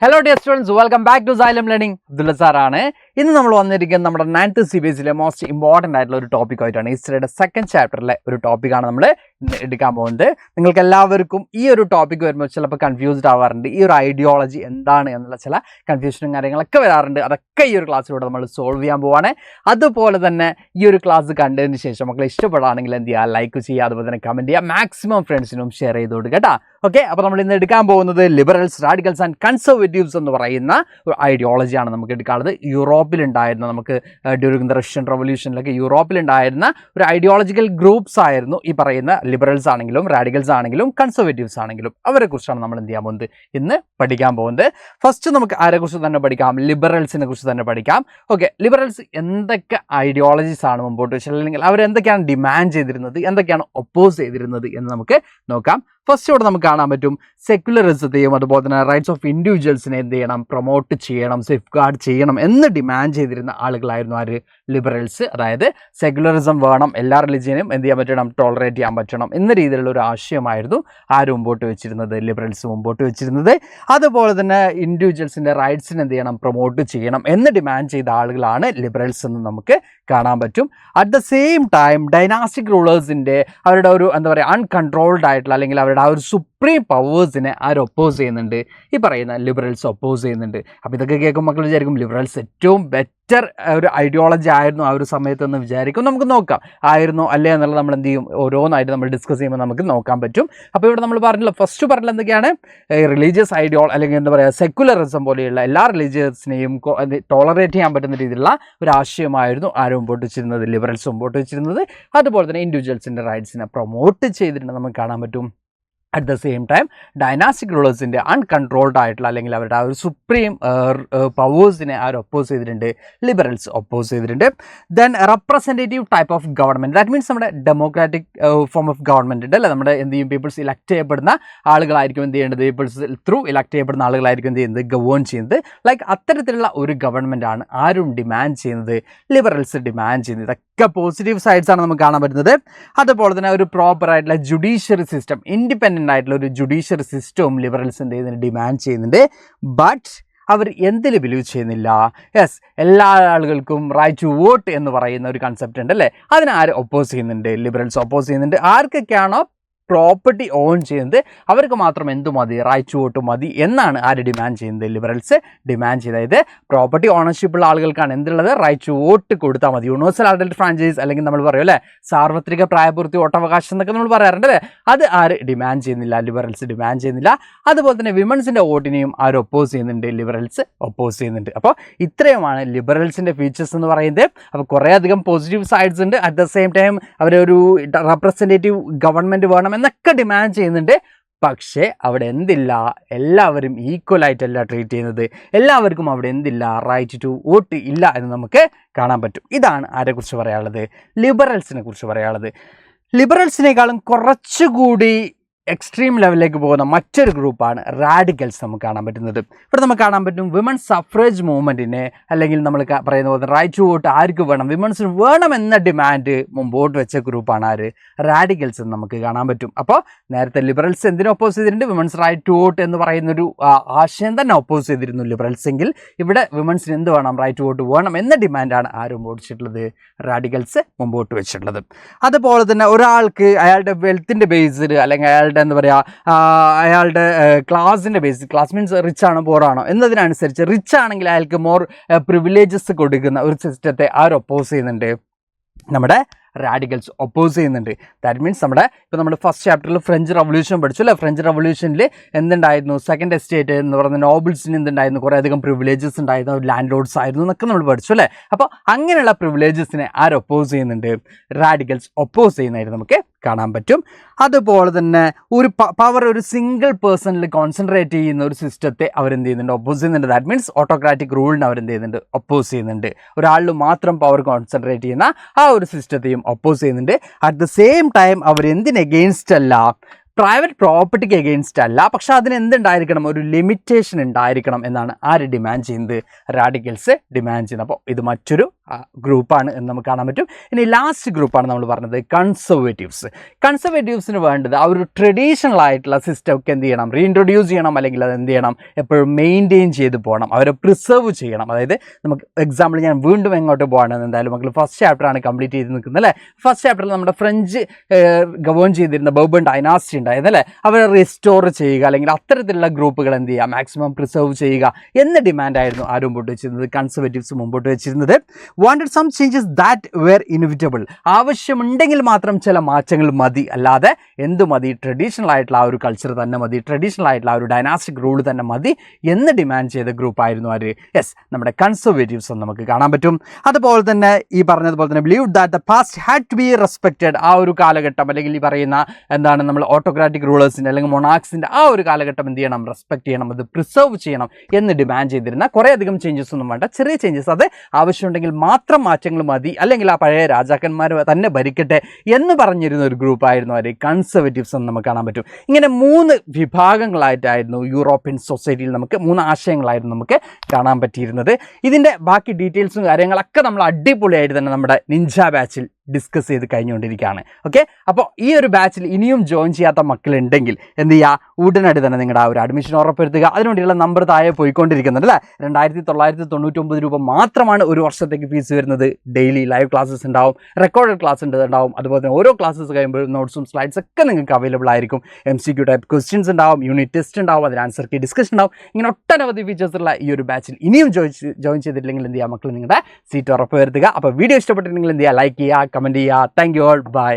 Hello dear students, welcome back to Xylem Learning. Abdullah sir ആണ്. ഇന്ന് നമ്മൾ വന്നിരിക്കുന്നത് നമ്മുടെ 9th CBSE മോസ്റ്റ് ഇമ്പോർട്ടൻ്റ് ആയിട്ടുള്ള ഒരു ടോപ്പിക് ആയിട്ടാണ്. ഹിസ്റ്ററിയുടെ സെക്കൻഡ് ചാപ്റ്ററിലെ ഒരു ടോപ്പിക്കാണ് നമ്മൾ എടുക്കാൻ പോകുന്നത്. നിങ്ങൾക്ക് എല്ലാവർക്കും ഈ ഒരു ടോപ്പിക് വരുമ്പോൾ ചിലപ്പോൾ കൺഫ്യൂസ്ഡ് ആവാറുണ്ട്. ഈ ഒരു ഐഡിയോളജി എന്താണ് എന്നുള്ള ചില കൺഫ്യൂഷനും കാര്യങ്ങളൊക്കെ വരാറുണ്ട്. അതൊക്കെ ഈ ഒരു ക്ലാസ്സിലൂടെ നമ്മൾ സോൾവ് ചെയ്യാൻ പോവാണ്. അതുപോലെ തന്നെ ഈ ഒരു ക്ലാസ് കണ്ടതിന് ശേഷം മക്കളെ ഇഷ്ടപ്പെടുകയാണെങ്കിൽ എന്ത് ചെയ്യുക, ലൈക്ക് ചെയ്യുക, അതുപോലെ തന്നെ കമൻറ്റ് ചെയ്യുക, മാക്സിമം ഫ്രണ്ട്സിനും ഷെയർ ചെയ്ത് കൊടുക്കുക കേട്ടോ. ഓക്കെ, അപ്പോൾ നമ്മൾ ഇന്ന് എടുക്കാൻ പോകുന്നത് ലിബറൽസ്, റാഡിക്കൽസ് ആൻഡ് കൺസർവേറ്റീവ്സ് എന്ന് പറയുന്ന ഒരു ഐഡിയോളജിയാണ് നമുക്ക് എടുക്കാനുള്ളത്. യൂറോപ്പിലുണ്ടായിരുന്ന നമുക്ക് ഡ്യൂറിങ് ദ റഷ്യൻ റവല്യൂഷനിലൊക്കെ യൂറോപ്പിലുണ്ടായിരുന്ന ഒരു ഐഡിയോളജിക്കൽ ഗ്രൂപ്പ്സ് ആയിരുന്നു ഈ പറയുന്ന ലിബറൽസ് ആണെങ്കിലും റാഡിക്കൽസ് ആണെങ്കിലും കൺസർവേറ്റീവ്സ് ആണെങ്കിലും. അവരെ കുറിച്ചാണ് നമ്മൾ എന്ത് ചെയ്യാൻ പോകുന്നത്, ഇന്ന് പഠിക്കാൻ പോകുന്നത്. ഫസ്റ്റ് നമുക്ക് ആരെക്കുറിച്ച് തന്നെ പഠിക്കാം, ലിബറൽസിനെ കുറിച്ച് തന്നെ പഠിക്കാം. ഓക്കെ, ലിബറൽസ് എന്തൊക്കെ ഐഡിയോളജീസ് ആണ് മുമ്പോട്ട് വെച്ചത്, അല്ലെങ്കിൽ അവരെന്തൊക്കെയാണ് ഡിമാൻഡ് ചെയ്തിരുന്നത്, എന്തൊക്കെയാണ് ഒപ്പോസ് ചെയ്തിരുന്നത് എന്ന് നമുക്ക് നോക്കാം. ഫസ്റ്റ് ഇവിടെ നമുക്ക് കാണാൻ പറ്റും സെക്യുലറിസത്തെയും അതുപോലെ തന്നെ റൈറ്റ്സ് ഓഫ് ഇൻഡിവിജ്വൽസിനെ എന്ത് ചെയ്യണം, പ്രൊമോട്ട് ചെയ്യണം, സേഫ് ഗാർഡ് ചെയ്യണം എന്ന് ഡിമാൻഡ് ചെയ്തിരുന്ന ആളുകളായിരുന്നു ആര്, ലിബറൽസ്. അതായത് സെക്യുലറിസം വേണം, എല്ലാ റിലിജിയനും എന്ത് ചെയ്യാൻ പറ്റണം, ടോളറേറ്റ് ചെയ്യാൻ പറ്റണം എന്ന രീതിയിലുള്ള ഒരു ആശയമായിരുന്നു ആര് മുമ്പോട്ട് വെച്ചിരുന്നത്, ലിബറൽസ് മുമ്പോട്ട് വെച്ചിരുന്നത്. അതുപോലെ തന്നെ ഇൻഡിവിജ്വൽസിൻ്റെ റൈറ്റ്സിനെ എന്ത് ചെയ്യണം, പ്രൊമോട്ട് ചെയ്യണം എന്ന് ഡിമാൻഡ് ചെയ്ത ആളുകളാണ് ലിബറൽസ് എന്ന് നമുക്ക് കാണാൻ പറ്റും. At the same time dynastic റൂളേഴ്സിൻ്റെ അവരുടെ ഒരു എന്താ പറയുക അൺകൺട്രോൾഡ് ആയിട്ടുള്ള അല്ലെങ്കിൽ അവരുടെ ആ ഒരു സുപ്രീം പവേഴ്സിനെ ആര് ഒപ്പോസ് ചെയ്യുന്നുണ്ട്, ഈ പറയുന്ന ലിബറൽസ് ഒപ്പോസ് ചെയ്യുന്നുണ്ട്. അപ്പോൾ ഇതൊക്കെ കേൾക്കുമ്പോൾ മക്കൾ വിചാരിക്കും ലിബറൽസ് ഏറ്റവും ബെറ്റർ ഒരു ഐഡിയോളജി ആയിരുന്നു ആ ഒരു സമയത്തെന്ന് വിചാരിക്കും. നമുക്ക് നോക്കാം ആയിരുന്നോ അല്ലേ എന്നുള്ളത് നമ്മൾ എന്ത് ചെയ്യും, ഓരോന്നായിട്ട് നമ്മൾ ഡിസ്കസ് ചെയ്യുമ്പോൾ നമുക്ക് നോക്കാൻ പറ്റും. അപ്പോൾ ഇവിടെ നമ്മൾ പറഞ്ഞില്ല, ഫസ്റ്റ് പറഞ്ഞില്ല എന്തൊക്കെയാണ്, റിലീജിയസ് അല്ലെങ്കിൽ എന്താ പറയുക സെക്യുലറിസം പോലെയുള്ള എല്ലാ റിലീജിയസിനെയും ടോളറേറ്റ് ചെയ്യാൻ പറ്റുന്ന രീതിയിലുള്ള ഒരു ആശയമായിരുന്നു ആരും മുമ്പോട്ട് വെച്ചിരുന്നത്, ലിബറൽസ് മുമ്പോട്ട് വെച്ചിരുന്നത്. അതുപോലെ തന്നെ ഇൻഡിവിജ്വൽസിൻ്റെ റൈറ്റ്സിനെ പ്രൊമോട്ട് ചെയ്തിട്ടുണ്ട് നമുക്ക് കാണാൻ പറ്റും. At the same time dynastic റൂളേഴ്സിൻ്റെ അൺകൺട്രോൾഡ് ആയിട്ടുള്ള അല്ലെങ്കിൽ അവരുടെ ആ ഒരു സുപ്രീം പവേഴ്സിനെ അവർ ഒപ്പോസ് ചെയ്തിട്ടുണ്ട്, ലിബറൽസ് ഒപ്പോസ് ചെയ്തിട്ടുണ്ട്. Then representative type of government, that means നമ്മുടെ ഡെമോക്രാറ്റിക് ഫോം ഓഫ് ഗവൺമെൻറ് ഉണ്ട് അല്ലേ, നമ്മുടെ എന്ത് ചെയ്യും, പീപ്പിൾസ് ഇലക്ട് ചെയ്യപ്പെടുന്ന ആളുകളായിരിക്കും എന്ത് ചെയ്യേണ്ടത്, പീപ്പിൾസ് ത്രൂ ഇലക്ട് ചെയ്യപ്പെടുന്ന ആളുകളായിരിക്കും എന്ത് ചെയ്യുന്നത്, ഗവേൺ ചെയ്യുന്നത്. ലൈക്ക് അത്തരത്തിലുള്ള ഒരു ഗവൺമെൻറ്റാണ് ആരും ഡിമാൻഡ് ചെയ്യുന്നത്, ലിബറൽസ് ഡിമാൻഡ് ചെയ്യുന്നത്. ഇതൊക്കെ പോസിറ്റീവ് സൈഡ്സ് ആണ് നമുക്ക് കാണാൻ പറ്റുന്നത്. അതുപോലെ തന്നെ ഒരു പ്രോപ്പർ ആയിട്ടുള്ള ജുഡീഷ്യറി സിസ്റ്റം, ഇൻഡിപെൻഡൻ്റ് ആയിട്ടുള്ള ഒരു ജുഡീഷ്യറി സിസ്റ്റവും ലിബറൽസ് എന്ത് ചെയ്യുന്നുണ്ട്, ഡിമാൻഡ് ചെയ്യുന്നുണ്ട്. ബട്ട് അവർ എന്തിൽ ബിലീവ് ചെയ്യുന്നില്ല, യെസ് എല്ലാ ആളുകൾക്കും റൈറ്റ് ടു വോട്ട് എന്ന് പറയുന്ന ഒരു കൺസെപ്റ്റ് ഉണ്ട് അല്ലേ, അതിനെ ആര് ഒപ്പോസ് ചെയ്യുന്നുണ്ട്, ലിബറൽസ് ഒപ്പോസ് ചെയ്യുന്നുണ്ട്. ആർക്കൊക്കെയാണോ പ്രോപ്പർട്ടി ഓൺ ചെയ്യുന്നത് അവർക്ക് മാത്രം എന്തു മതി, റൈറ്റ് ടു വോട്ട് മതി എന്നാണ് ആര് ഡിമാൻഡ് ചെയ്യുന്നത്, ലിബറൽസ് ഡിമാൻഡ് ചെയ്ത്. അതായത് പ്രോപ്പർട്ടി ഓണർഷിപ്പ് ഉള്ള ആളുകൾക്കാണ് എന്തുള്ളത്, റൈറ്റ് ടു വോട്ട് കൊടുത്താൽ മതി. യൂണിവേഴ്സൽ അഡൽട്ട് ഫ്രാഞ്ചൈസ് അല്ലെങ്കിൽ നമ്മൾ പറയും അല്ലേ സാർവത്രിക പ്രായപൂർത്തി വോട്ടവകാശം എന്നൊക്കെ നമ്മൾ പറയാറുണ്ട് അല്ലേ, അത് ആര് ഡിമാൻഡ് ചെയ്യുന്നില്ല, ലിബറൽസ് ഡിമാൻഡ് ചെയ്യുന്നില്ല. അതുപോലെ തന്നെ വിമൻസിൻ്റെ വോട്ടിനെയും ആര് ഒപ്പോസ് ചെയ്യുന്നുണ്ട്, ലിബറൽസ് ഒപ്പോസ് ചെയ്യുന്നുണ്ട്. അപ്പോൾ ഇത്രയുമാണ് ലിബറൽസിൻ്റെ ഫീച്ചേഴ്സ് എന്ന് പറയുന്നത്. അപ്പോൾ കുറേയധികം പോസിറ്റീവ് സൈഡ്സ് ഉണ്ട്. അറ്റ് ദ സെയിം ടൈം അവരൊരു റെപ്രസെൻറ്റേറ്റീവ് ഗവൺമെൻറ് വേണം എന്നൊക്കെ ഡിമാൻഡ് ചെയ്യുന്നുണ്ട്. പക്ഷേ അവിടെ എന്തില്ല, എല്ലാവരും ഈക്വലായിട്ടല്ല ട്രീറ്റ് ചെയ്യുന്നത്, എല്ലാവർക്കും അവിടെ എന്തില്ല, റൈറ്റ് ടു വോട്ട് ഇല്ല എന്ന് നമുക്ക് കാണാൻ പറ്റും. ഇതാണ് ആരെക്കുറിച്ച് പറയാനുള്ളത്, ലിബറൽസിനെ കുറിച്ച് പറയാനുള്ളത്. ലിബറൽസിനേക്കാളും കുറച്ചുകൂടി എക്സ്ട്രീം ലെവലിലേക്ക് പോകുന്ന മറ്റൊരു ഗ്രൂപ്പാണ് റാഡിക്കൽസ് നമുക്ക് കാണാൻ പറ്റുന്നത്. ഇവിടെ നമുക്ക് കാണാൻ പറ്റും വിമൻസ് സഫ്രേജ് മൂവ്മെൻറ്റിനെ അല്ലെങ്കിൽ നമ്മൾ പറയുന്ന പോലെ റൈറ്റ് ടു വോട്ട് ആർക്ക് വേണം, വിമൻസിന് വേണം എന്ന ഡിമാൻഡ് മുമ്പോട്ട് വെച്ച ഗ്രൂപ്പാണ് ആര്, റാഡിക്കൽസ് എന്ന് നമുക്ക് കാണാൻ പറ്റും. അപ്പോൾ നേരത്തെ ലിബറൽസ് എന്തിനു ഒപ്പോസ് ചെയ്തിട്ടുണ്ട്, വിമൻസ് റൈറ്റ് ടു വോട്ട് എന്ന് പറയുന്നൊരു ആശയം തന്നെ ഒപ്പോസ് ചെയ്തിരുന്നു ലിബറൽസ്. എങ്കിൽ ഇവിടെ വിമൻസിന് എന്ത് വേണം, റൈറ്റ് ടു വോട്ട് വേണം എന്ന ഡിമാൻഡാണ് ആര് മുമ്പോട്ട് വെച്ചിട്ടുള്ളത്, റാഡിക്കൽസ് മുമ്പോട്ട് വെച്ചിട്ടുള്ളത്. അതുപോലെ തന്നെ ഒരാൾക്ക് അയാളുടെ വെൽത്തിൻ്റെ ബേസിൽ അല്ലെങ്കിൽ അയാളുടെ എന്താ പറയുക അയാളുടെ ക്ലാസിൻ്റെ ബേസിൽ, ക്ലാസ് മീൻസ് റിച്ച് ആണോ പോറാണോ എന്നതിനനുസരിച്ച് റിച്ച് ആണെങ്കിൽ അയാൾക്ക് മോർ പ്രിവിലേജസ് കൊടുക്കുന്ന ഒരു സിസ്റ്റത്തെ ആര് ഒപ്പോസ് ചെയ്യുന്നുണ്ട്, നമ്മുടെ റാഡിക്കൽസ് ഒപ്പോസ് ചെയ്യുന്നുണ്ട്. ദാറ്റ് മീൻസ് ഇപ്പോൾ ഫസ്റ്റ് ചാപ്റ്ററിൽ ഫ്രഞ്ച് റവല്യൂഷൻ പഠിച്ചു അല്ലേ, ഫ്രഞ്ച് റവല്യൂഷനിൽ എന്തുണ്ടായിരുന്നു, സെക്കൻഡ് എസ്റ്റേറ്റ് എന്ന് പറയുന്ന നോബിൾസിന് എന്തുണ്ടായിരുന്നു, കുറേയധികം പ്രിവിലേജസ് ഉണ്ടായിരുന്നു, ലാൻഡ് ലോഡ്സ് ആയിരുന്നു എന്നൊക്കെ നമ്മൾ പഠിച്ചു അല്ലേ. അപ്പോൾ അങ്ങനെയുള്ള പ്രിവിലേജസിനെ ആര് ഒപ്പോസ് ചെയ്യുന്നുണ്ട്, റാഡിക്കൽസ് ഒപ്പോസ് ചെയ്യുന്നതായിട്ട് നമുക്ക് കാണാൻ പറ്റും. അതുപോലെ തന്നെ ഒരു പവർ ഒരു സിംഗിൾ പേഴ്സണിൽ കോൺസെൻട്രേറ്റ് ചെയ്യുന്ന ഒരു സിസ്റ്റത്തെ അവരെന്ത് ചെയ്യുന്നുണ്ട്, ഒപ്പോസ് ചെയ്യുന്നുണ്ട്. ദാറ്റ് മീൻസ് ഓട്ടോക്രാറ്റിക് റൂളിന് അവരെന്ത് ചെയ്യുന്നുണ്ട്, ഒപ്പോസ് ചെയ്യുന്നുണ്ട്. ഒരാളിൽ മാത്രം പവർ കോൺസെൻട്രേറ്റ് ചെയ്യുന്ന ആ ഒരു സിസ്റ്റത്തെയും ഒപ്പോസ് ചെയ്യുന്നുണ്ട്. അറ്റ് ദ സെയിം ടൈം അവർ എന്തിന് എഗെയിൻസ്റ്റ് അല്ല, പ്രൈവറ്റ് പ്രോപ്പർട്ടിക്ക് എഗെയിൻസ്റ്റ് അല്ല, പക്ഷെ അതിന് എന്തുണ്ടായിരിക്കണം, ഒരു ലിമിറ്റേഷൻ ഉണ്ടായിരിക്കണം എന്നാണ് ആര് ഡിമാൻഡ് ചെയ്യുന്നത്, റാഡിക്കൽസ് ഡിമാൻഡ് ചെയ്യുന്നത്. അപ്പോൾ ഇത് മറ്റൊരു ഗ്രൂപ്പാണ് എന്ന് നമുക്ക് കാണാൻ പറ്റും. ഇനി ലാസ്റ്റ് ഗ്രൂപ്പാണ് നമ്മൾ പറഞ്ഞത് കൺസർവേറ്റീവ്സ്. കൺസർവേറ്റീവ്സിന് വേണ്ടത് ആ ഒരു ട്രഡീഷണൽ ആയിട്ടുള്ള സിസ്റ്റം ഒക്കെ എന്ത് ചെയ്യണം, റീഇൻട്രൊഡ്യൂസ് ചെയ്യണം, അല്ലെങ്കിൽ അത് എന്ത് ചെയ്യണം, എപ്പോഴും മെയിൻറ്റെയിൻ ചെയ്ത് പോകണം, അവരെ പ്രിസർവ് ചെയ്യണം. അതായത് നമുക്ക് എക്സാമ്പിൾ ഞാൻ വീണ്ടും എങ്ങോട്ട് പോകണം, എന്തായാലും മക്കൾ ഫസ്റ്റ് ചാപ്റ്ററാണ് കംപ്ലീറ്റ് ചെയ്ത് നിൽക്കുന്നത് അല്ലേ. ഫസ്റ്റ് ചാപ്റ്ററിൽ നമ്മുടെ ഫ്രഞ്ച് ഗവേൺ ചെയ്തിരുന്ന ബൗർബൺ ഡൈനാസ്റ്റി ഉണ്ടായത് അല്ലേ, അവരെ റിസ്റ്റോർ ചെയ്യുക, അല്ലെങ്കിൽ അത്തരത്തിലുള്ള ഗ്രൂപ്പുകൾ എന്ത് ചെയ്യുക, മാക്സിമം പ്രിസർവ് ചെയ്യുക എന്ന ഡിമാൻഡായിരുന്നു ആരും മുമ്പോട്ട് വെച്ചിരുന്നത്, കൺസർവേറ്റീവ്സ് മുമ്പോട്ട് വെച്ചിരുന്നത്. Wanted some changes that were inevitable, ആവശ്യമുണ്ടെങ്കിൽ മാത്രം ചില മാറ്റങ്ങൾ മതി, അല്ലാതെ എന്ത് മതി, ട്രഡീഷണൽ ആയിട്ടുള്ള ആ ഒരു കൾച്ചർ തന്നെ മതി, ട്രഡീഷണൽ ആയിട്ടുള്ള ആ ഒരു ഡൈനാസ്റ്റിക് റൂൾ തന്നെ മതി എന്ന് ഡിമാൻഡ് ചെയ്ത ഗ്രൂപ്പായിരുന്നു ആര്, യെസ് നമ്മുടെ കൺസർവേറ്റീവ്സ് എന്ന് നമുക്ക് കാണാൻ പറ്റും. അതുപോലെ തന്നെ ഈ പറഞ്ഞതുപോലെ തന്നെ believe that the past had to be respected, ആ ഒരു കാലഘട്ടം അല്ലെങ്കിൽ ഈ പറയുന്ന എന്താണ് നമ്മൾ ഓട്ടോക്രാറ്റിക് റൂളേഴ്സിൻ്റെ അല്ലെങ്കിൽ മൊണാക്സിൻ്റെ ആ ഒരു കാലഘട്ടം എന്ത് ചെയ്യണം, റെസ്പെക്ട് ചെയ്യണം, അത് പ്രിസർവ് ചെയ്യണം എന്ന് ഡിമാൻഡ് ചെയ്തിരുന്ന കുറേ അധികം ചേഞ്ചസ് ഒന്നും വേണ്ട, ചെറിയ ചേഞ്ചസ്, അത് ആവശ്യമുണ്ടെങ്കിൽ മാത്രം മാറ്റങ്ങൾ മതി, അല്ലെങ്കിൽ ആ പഴയ രാജാക്കന്മാർ തന്നെ ഭരിക്കട്ടെ എന്ന് പറഞ്ഞിരുന്ന ഒരു ഗ്രൂപ്പായിരുന്നു അവർ കൺസർവേറ്റീവ്സ് എന്ന് നമുക്ക് കാണാൻ പറ്റും. ഇങ്ങനെ 3 വിഭാഗങ്ങളായിട്ടായിരുന്നു യൂറോപ്യൻ സൊസൈറ്റിയിൽ നമുക്ക് 3 ആശയങ്ങളായിരുന്നു നമുക്ക് കാണാൻ പറ്റിയിരുന്നത്. ഇതിൻ്റെ ബാക്കി ഡീറ്റെയിൽസും കാര്യങ്ങളൊക്കെ നമ്മൾ അടിപൊളിയായിട്ട് തന്നെ നമ്മുടെ നിഞ്ച ബാച്ചിൽ ഡിസ്കസ് ചെയ്ത് കഴിഞ്ഞുകൊണ്ടിരിക്കുകയാണ്. ഓക്കെ, അപ്പോൾ ഈ ഒരു ബാച്ചിൽ ഇനിയും ജോയിൻ ചെയ്യാത്ത മക്കളുണ്ടെങ്കിൽ എന്ത് ചെയ്യുക, ഉടനടി തന്നെ നിങ്ങളുടെ ആ ഒരു അഡ്മിഷൻ ഉറപ്പെടുത്തുക. അതിനുവേണ്ടിയുള്ള നമ്പർ താഴെ പോയിക്കൊണ്ടിരിക്കുന്നുണ്ട് അല്ലേ. 2999 രൂപ മാത്രമാണ് ഒരു വർഷത്തേക്ക് ഫീസ് വരുന്നത്. ഡെയിലി ലൈവ് ക്ലാസ്സസ് ഉണ്ടാവും, റെക്കോർഡഡ് ക്ലാസ് ഉണ്ടാവും, അതുപോലെ തന്നെ ഓരോ ക്ലാസ്സസ് കഴിയുമ്പോൾ നോട്ട്സും സ്ലൈഡ്സ് ഒക്കെ നിങ്ങൾക്ക് അവൈലബിൾ ആയിരിക്കും. MCQ ടൈപ്പ് ക്വസ്റ്റ്യൻസ് ഉണ്ടാവും, യൂണിറ്റ് ടെസ്റ്റ് ഉണ്ടാവും, അതിന് ആൻസർ കീ ഡിസ്കഷൻ ഉണ്ടാവും. ഇങ്ങനെ ഒട്ടനവധി ഫീച്ചേഴ്സുള്ള ഈ ഒരു ബാച്ചിൽ ഇനിയും ജോയിൻ ചെയ്തിട്ടില്ലെങ്കിൽ എന്ത് ചെയ്യുക, മക്കൾ നിങ്ങളുടെ സീറ്റ് ഉറപ്പ് വരുത്തുക. അപ്പോൾ വീഡിയോ ഇഷ്ടപ്പെട്ടിട്ടുണ്ടെങ്കിൽ എന്ത് ചെയ്യുക, ലൈക്ക് ചെയ്യുക, കമൻറ്റ് ചെയ്യുക. Thank you all, by.